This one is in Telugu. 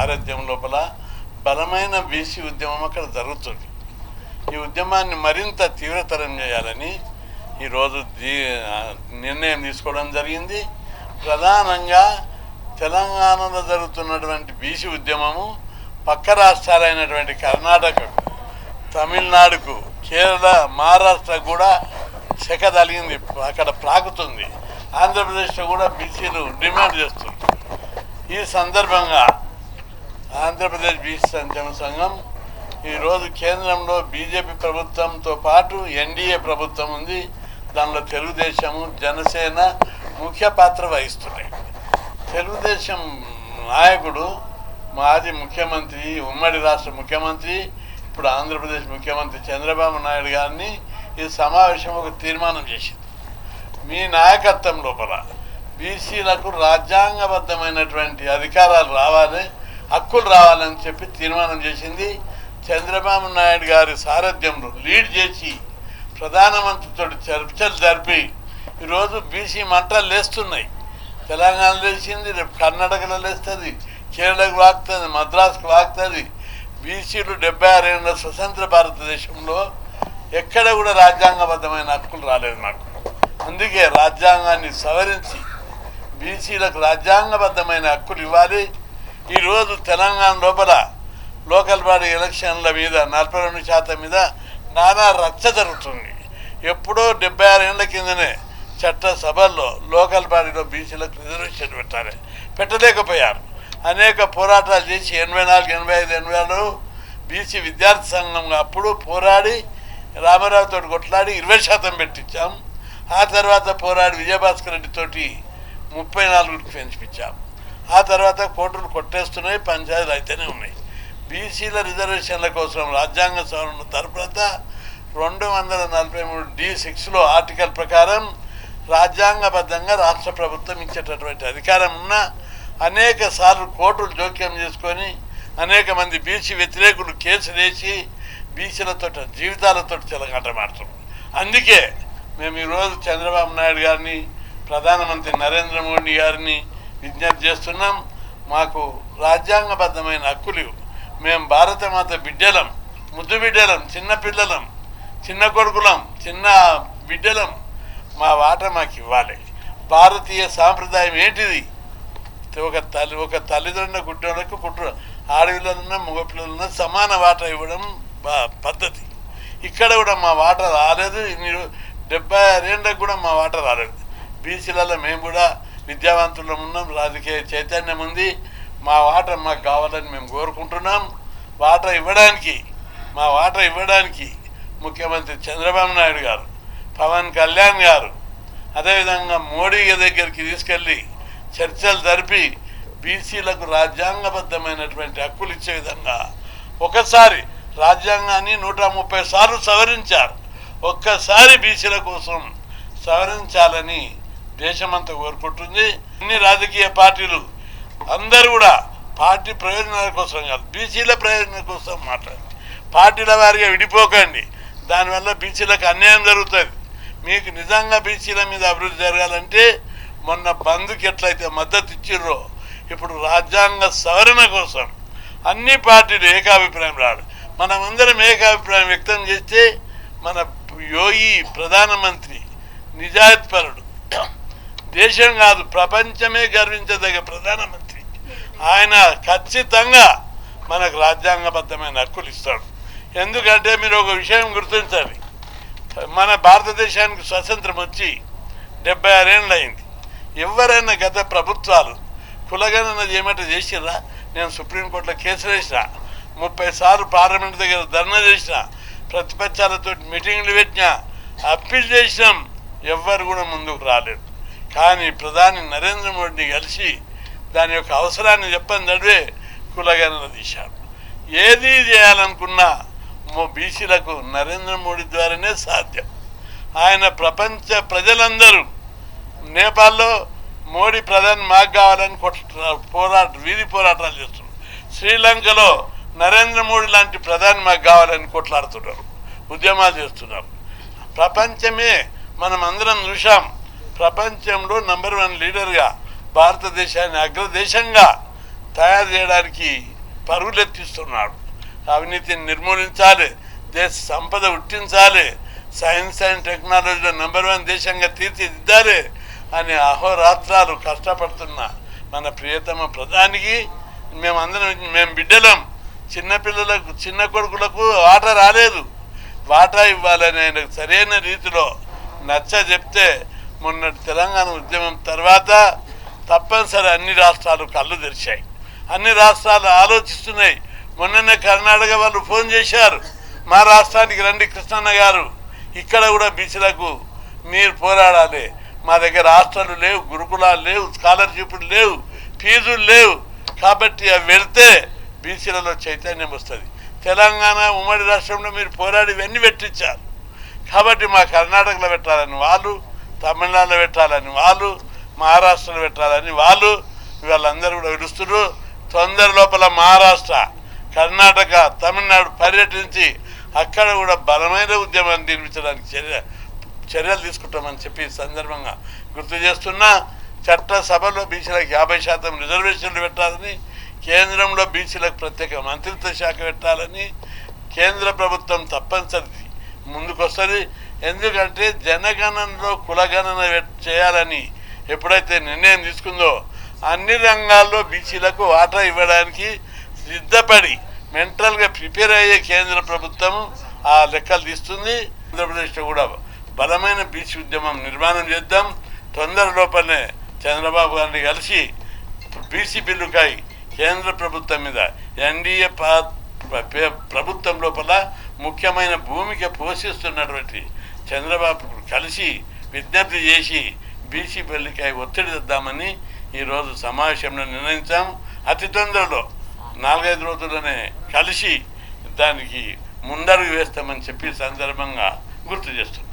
సారథ్యం లోపల బలమైన బీసీ ఉద్యమం అక్కడ జరుగుతుంది. ఈ ఉద్యమాన్ని మరింత తీవ్రతరం చేయాలని ఈరోజు నిర్ణయం తీసుకోవడం జరిగింది. ప్రధానంగా తెలంగాణలో జరుగుతున్నటువంటి బీసీ ఉద్యమము పక్క రాష్ట్రాలైనటువంటి కర్ణాటకకు, తమిళనాడుకు, కేరళ, మహారాష్ట్ర కూడా శక తగిలింది, అక్కడ ప్రాకుతుంది. ఆంధ్రప్రదేశ్లో కూడా బీసీలు డిమాండ్ చేస్తుంది. ఈ సందర్భంగా ఆంధ్రప్రదేశ్ బీసీ సంక్షేమ సంఘం ఈరోజు కేంద్రంలో బీజేపీ ప్రభుత్వంతో పాటు ఎన్డీఏ ప్రభుత్వం ఉంది. దానిలో తెలుగుదేశము, జనసేన ముఖ్య పాత్ర వహిస్తున్నాయి. తెలుగుదేశం నాయకుడు మాజీ ముఖ్యమంత్రి, ఉమ్మడి రాష్ట్ర ముఖ్యమంత్రి, ఇప్పుడు ఆంధ్రప్రదేశ్ ముఖ్యమంత్రి చంద్రబాబు నాయుడు గారిని ఈ సమావేశం ఒక తీర్మానం చేసింది. మీ నాయకత్వం లోపల బీసీలకు రాజ్యాంగబద్ధమైనటువంటి అధికారాలు రావాలి, హక్కులు రావాలని చెప్పి తీర్మానం చేసింది. చంద్రబాబు నాయుడు గారి సారథ్యంలో లీడ్ చేసి ప్రధానమంత్రితో చర్చలు జరిపి ఈరోజు బీసీ మంటలు లేస్తున్నాయి. తెలంగాణలో లేచింది, రేపు కర్ణాటకలో లేస్తుంది, కేరళకు వాగుతుంది, మద్రాసుకు వాగుతుంది. బీసీలు 76 ఏళ్ళ స్వతంత్ర భారతదేశంలో ఎక్కడ కూడా రాజ్యాంగబద్ధమైన హక్కులు రాలేదు నాకు. అందుకే రాజ్యాంగాన్ని సవరించి బీసీలకు రాజ్యాంగబద్ధమైన హక్కులు ఇవ్వాలి. ఈరోజు తెలంగాణ లోపల లోకల్ బాడీ ఎలక్షన్ల మీద 42% మీద నానా రచ్చ జరుగుతుంది. ఎప్పుడో 76 ఏళ్ల కిందనే చట్టసభల్లో లోకల్ బాడీలో బీసీలకు రిజర్వేషన్ పెట్టలేకపోయారు. అనేక పోరాటాలు చేసి 84, 85, 86 బీసీ విద్యార్థి సంఘంగా అప్పుడు పోరాడి రామారావుతో కొట్లాడి 20% పెట్టించాం. ఆ తర్వాత పోరాడి విజయభాస్కర్ రెడ్డితోటి 34కి పెంచిపించాం. ఆ తర్వాత కోర్టులు కొట్టేస్తున్నాయి, పంచాయతీలు అయితేనే ఉన్నాయి. బీసీల రిజర్వేషన్ల కోసం రాజ్యాంగ సవరణ తరువాత 243D6లో ఆర్టికల్ ప్రకారం రాజ్యాంగబద్ధంగా రాష్ట్ర ప్రభుత్వం ఇచ్చేటటువంటి అధికారం ఉన్న అనేక సార్లు కోర్టులు జోక్యం చేసుకొని అనేక మంది బీసీ వ్యతిరేకులు కేసులు వేసి బీసీలతో జీవితాలతో చెలగాటమాడుతున్నారు. అందుకే మేము ఈరోజు చంద్రబాబు నాయుడు గారిని, ప్రధానమంత్రి నరేంద్ర మోడీ గారిని విజ్ఞప్తి చేస్తున్నాం. మాకు రాజ్యాంగబద్ధమైన హక్కులు, మేము భారతమాత బిడ్డలం, ముద్దు బిడ్డలం, చిన్న పిల్లలం, చిన్న కొడుకులం, చిన్న బిడ్డలం, మా వాట మాకు ఇవ్వాలి. భారతీయ సాంప్రదాయం ఏంటిది? ఒక తల్లిదండ్రుల కుటుంబాలకు ఆడపిల్లలున్న మగపిల్లలున్న సమాన వాటా ఇవ్వడం పద్ధతి. ఇక్కడ కూడా మా వాటా రాలేదు. 76 ఏళ్ళకు కూడా మా వాటా రాలేదు. బీసీలలో మేము కూడా విద్యావంతులం ఉన్నాం, రాజకీయ చైతన్యం ఉంది. మా వాటా మాకు కావాలని మేము కోరుకుంటున్నాం. మా వాటా ఇవ్వడానికి ముఖ్యమంత్రి చంద్రబాబు నాయుడు గారు, పవన్ కళ్యాణ్ గారు, అదేవిధంగా మోడీ దగ్గరికి తీసుకెళ్ళి చర్చలు జరిపి బీసీలకు రాజ్యాంగబద్ధమైనటువంటి హక్కులు ఇచ్చే విధంగా ఒకసారి రాజ్యాంగాన్ని 130 సార్లు సవరించారు. ఒక్కసారి బీసీల కోసం సవరించాలని దేశమంతా కోరుకుంటుంది. అన్ని రాజకీయ పార్టీలు అందరూ కూడా పార్టీ ప్రయోజనాల కోసం కాదు, బీసీల ప్రయోజనాల కోసం మాట్లాడండి. పార్టీల వారిగా విడిపోకండి. దానివల్ల బీసీలకు అన్యాయం జరుగుతుంది. మీకు నిజంగా బీసీల మీద అభివృద్ధి జరగాలంటే మొన్న బంద్కి ఎట్లయితే మద్దతు ఇచ్చిర్రో ఇప్పుడు రాజ్యాంగ సవరణ కోసం అన్ని పార్టీలు ఏకాభిప్రాయం రాడు. మనమందరం ఏకాభిప్రాయం వ్యక్తం చేస్తే మన యోగి ప్రధానమంత్రి నిజాయితీపరుడు, దేశం కాదు ప్రపంచమే గర్వించదగ్గ ప్రధానమంత్రి, ఆయన ఖచ్చితంగా మనకు రాజ్యాంగబద్ధమైన హక్కులు ఇస్తాడు. ఎందుకంటే మీరు ఒక విషయం గుర్తించాలి, మన భారతదేశానికి స్వతంత్రం వచ్చి 76 ఏళ్ళు అయింది. ఎవరైనా గత ప్రభుత్వాలు కులగణన చేయమంటే చేసిర్రా? నేను సుప్రీంకోర్టులో కేసులు వేసిన, 30 సార్లు పార్లమెంట్ దగ్గర ధర్నా చేసిన, ప్రతిపక్షాలతో మీటింగ్లు పెట్టినా, అప్పీల్ చేసినాం, ఎవ్వరు కూడా ముందుకు రాలేదు. కానీ ప్రధాని నరేంద్ర మోడీని కలిసి దాని యొక్క అవసరాన్ని చెప్పని నడువే కులగణన తీశాడు. ఏది చేయాలనుకున్నా బీసీలకు నరేంద్ర మోడీ ద్వారానే సాధ్యం. ఆయన ప్రపంచ ప్రజలందరూ నేపాల్లో మోడీ ప్రధాని మాకు కావాలని వీధి పోరాటాలు చేస్తున్నారు. శ్రీలంకలో నరేంద్ర మోడీ లాంటి ప్రధాని మాకు కావాలని కొట్లాడుతున్నారు, ఉద్యమాలు చేస్తున్నారు. ప్రపంచమే మనం అందరం చూసాం. ప్రపంచంలో నంబర్ 1 లీడర్గా భారతదేశాన్ని అగ్రదేశంగా తయారు చేయడానికి పరుగులెత్తిస్తున్నాడు. అవినీతిని నిర్మూలించాలి, దేశ సంపద ఉట్టించాలి, సైన్స్ అండ్ టెక్నాలజీలో #1 దేశంగా తీర్చిదిద్దాలి అని అహోరాత్రాలు కష్టపడుతున్న మన ప్రియతమ ప్రధానికి మేము బిడ్డలం. చిన్నపిల్లలకు, చిన్న కొడుకులకు వాటా రాలేదు. వాటా ఇవ్వాలని ఆయనకు సరైన రీతిలో నచ్చ చెప్తే మొన్నటి తెలంగాణ ఉద్యమం తర్వాత తప్పనిసరి అన్ని రాష్ట్రాలు కళ్ళు తెరిచాయి. అన్ని రాష్ట్రాలు ఆలోచిస్తున్నాయి. మొన్ననే కర్ణాటక వాళ్ళు ఫోన్ చేశారు, మా రాష్ట్రానికి రండి కృష్ణన్న గారు, ఇక్కడ కూడా బీసీలకు మీరు పోరాడాలి, మా దగ్గర హాస్టళ్ళు లేవు, గురుకులాలు లేవు, స్కాలర్షిప్లు లేవు, ఫీజులు లేవు, కాబట్టి అవి వెళ్తే బీసీలలో చైతన్యం వస్తుంది. తెలంగాణ ఉమ్మడి రాష్ట్రంలో మీరు పోరాడి ఇవన్నీ పెట్టించారు, కాబట్టి మా కర్ణాటకలో పెట్టాలని వాళ్ళు, తమిళనాడులో పెట్టాలని వాళ్ళు, మహారాష్ట్రలో పెట్టాలని వాళ్ళు వీళ్ళందరూ కూడా పిలుస్తున్నారు. తొందర లోపల మహారాష్ట్ర, కర్ణాటక, తమిళనాడు పర్యటించి అక్కడ కూడా బలమైన ఉద్యమాన్ని నిర్మించడానికి చర్యలు తీసుకుంటామని చెప్పి సందర్భంగా గుర్తు చేస్తున్నా. చట్టసభలో బీసీలకు 50% రిజర్వేషన్లు పెట్టాలని, కేంద్రంలో బీసీలకు ప్రత్యేక మంత్రిత్వ శాఖ పెట్టాలని కేంద్ర ప్రభుత్వం తప్పనిసరి ముందుకొస్తుంది. ఎందుకంటే జనగణనలో కులగణన చేయాలని ఎప్పుడైతే నిర్ణయం తీసుకుందో అన్ని రంగాల్లో బీసీలకు వాటా ఇవ్వడానికి సిద్ధపడి మెంటల్గా ప్రిపేర్ అయ్యే కేంద్ర ప్రభుత్వం ఆ లెక్కలు తీస్తుంది. ఆంధ్రప్రదేశ్లో కూడా బలమైన బీసీ ఉద్యమం నిర్మాణం చేద్దాం. తొందర లోపలనే చంద్రబాబు గారిని కలిసి బీసీ బిల్లుకై కేంద్ర ప్రభుత్వం మీద ఎన్డీఏ ప్రభుత్వం లోపల ముఖ్యమైన భూమిక పోషిస్తున్నటువంటి చంద్రబాబు కలిసి విజ్ఞప్తి చేసి బీసీ బిల్లుకై ఒత్తిడి తెద్దామని ఈరోజు సమావేశంలో నిర్ణయించాం. అతి తొందరలో 4-5 రోజుల్లోనే కలిసి దానికి ముందడుగు వేస్తామని చెప్పి సందర్భంగా గుర్తు చేస్తున్నాం.